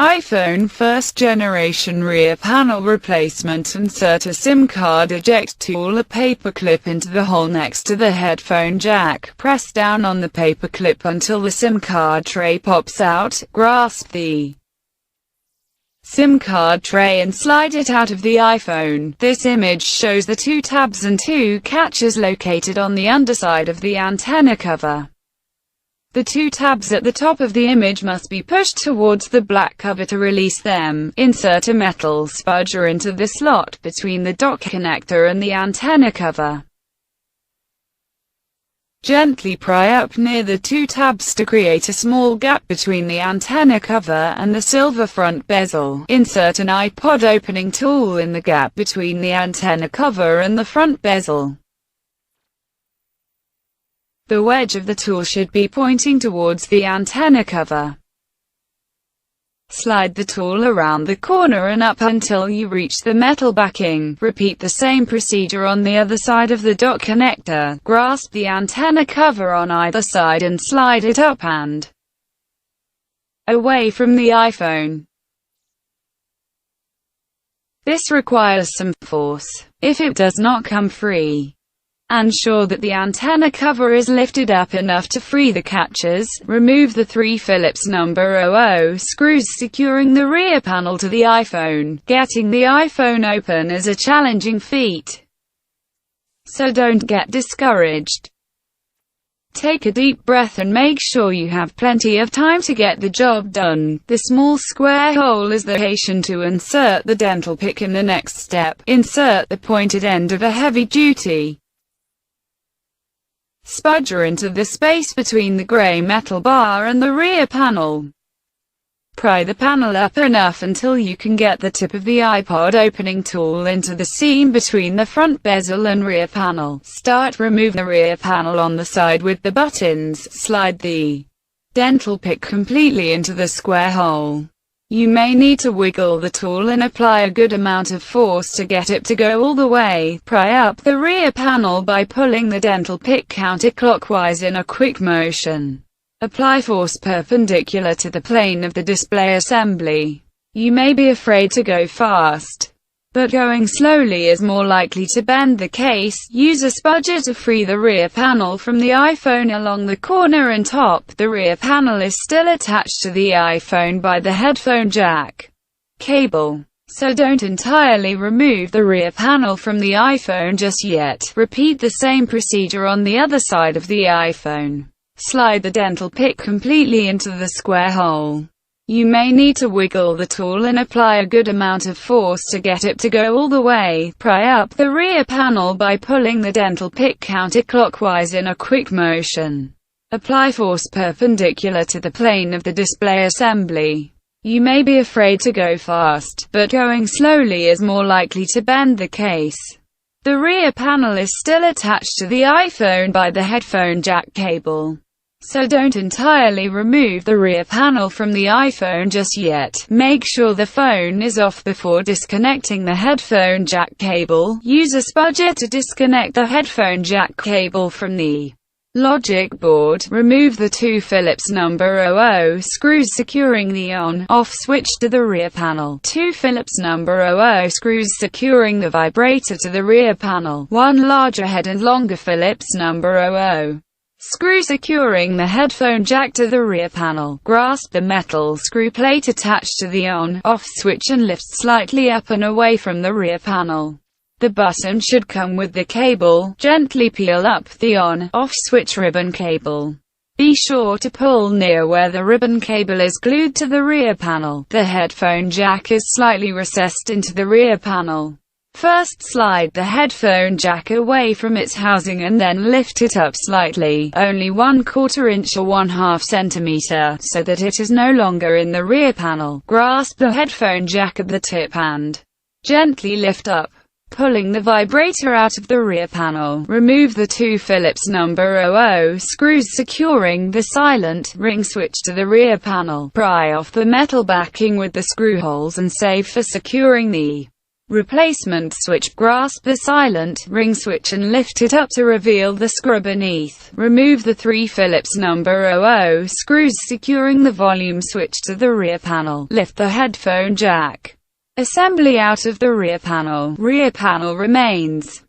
iPhone first generation rear panel replacement. Insert a SIM card eject tool, a paper clip into the hole next to the headphone jack. Press down on the paper clip until the SIM card tray pops out. Grasp the SIM card tray and slide it out of the iPhone. This image shows the two tabs and two catches located on the underside of the antenna cover. The two tabs at the top of the image must be pushed towards the black cover to release them. Insert a metal spudger into the slot between the dock connector and the antenna cover. Gently pry up near the two tabs to create a small gap between the antenna cover and the silver front bezel. Insert an iPod opening tool in the gap between the antenna cover and the front bezel. The wedge of the tool should be pointing towards the antenna cover. Slide the tool around the corner and up until you reach the metal backing. Repeat the same procedure on the other side of the dock connector. Grasp the antenna cover on either side and slide it up and away from the iPhone. This requires some force. If it does not come free, ensure that the antenna cover is lifted up enough to free the catches. Remove the 3 Phillips No. 00 screws securing the rear panel to the iPhone. Getting the iPhone open is a challenging feat, so don't get discouraged. Take a deep breath and make sure you have plenty of time to get the job done. The small square hole is the location to insert the dental pick in the next step. Insert the pointed end of a heavy-duty spudger into the space between the gray metal bar and the rear panel. Pry the panel up enough until you can get the tip of the iPod opening tool into the seam between the front bezel and rear panel. Remove the rear panel on the side with the buttons. Slide the dental pick completely into the square hole. You may need to wiggle the tool and apply a good amount of force to get it to go all the way. Pry up the rear panel by pulling the dental pick counterclockwise in a quick motion. Apply force perpendicular to the plane of the display assembly. You may be afraid to go fast, but going slowly is more likely to bend the case. Use a spudger to free the rear panel from the iPhone along the corner and top. The rear panel is still attached to the iPhone by the headphone jack cable, so don't entirely remove the rear panel from the iPhone just yet. Repeat the same procedure on the other side of the iPhone. Slide the dental pick completely into the square hole. You may need to wiggle the tool and apply a good amount of force to get it to go all the way. Pry up the rear panel by pulling the dental pick counterclockwise in a quick motion. Apply force perpendicular to the plane of the display assembly. You may be afraid to go fast, but going slowly is more likely to bend the case. The rear panel is still attached to the iPhone by the headphone jack cable, so don't entirely remove the rear panel from the iPhone just yet. Make sure the phone is off before disconnecting the headphone jack cable. Use a spudger to disconnect the headphone jack cable from the logic board. Remove the 2 Phillips No. 00 screws securing the on/off switch to the rear panel. 2 Phillips No. 00 screws securing the vibrator to the rear panel. 1 larger head and longer Phillips No. 00 screw securing the headphone jack to the rear panel. Grasp the metal screw plate attached to the on/off switch and lift slightly up and away from the rear panel. The button should come with the cable. Gently peel up the on/off switch ribbon cable. Be sure to pull near where the ribbon cable is glued to the rear panel. The headphone jack is slightly recessed into the rear panel. First slide the headphone jack away from its housing and then lift it up slightly, only 1/4 inch or 1/2 centimeter, so that it is no longer in the rear panel. Grasp the headphone jack at the tip and gently lift up, pulling the vibrator out of the rear panel. Remove the 2 Phillips No. 00 screws securing the silent ring switch to the rear panel. Pry off the metal backing with the screw holes and save for securing the Replacement switch. Grasp the silent ring switch and lift it up to reveal the screw beneath. Remove the 3 Phillips number 00 screws securing the volume switch to the rear panel. Lift the headphone jack assembly out of the rear panel. Rear panel remains.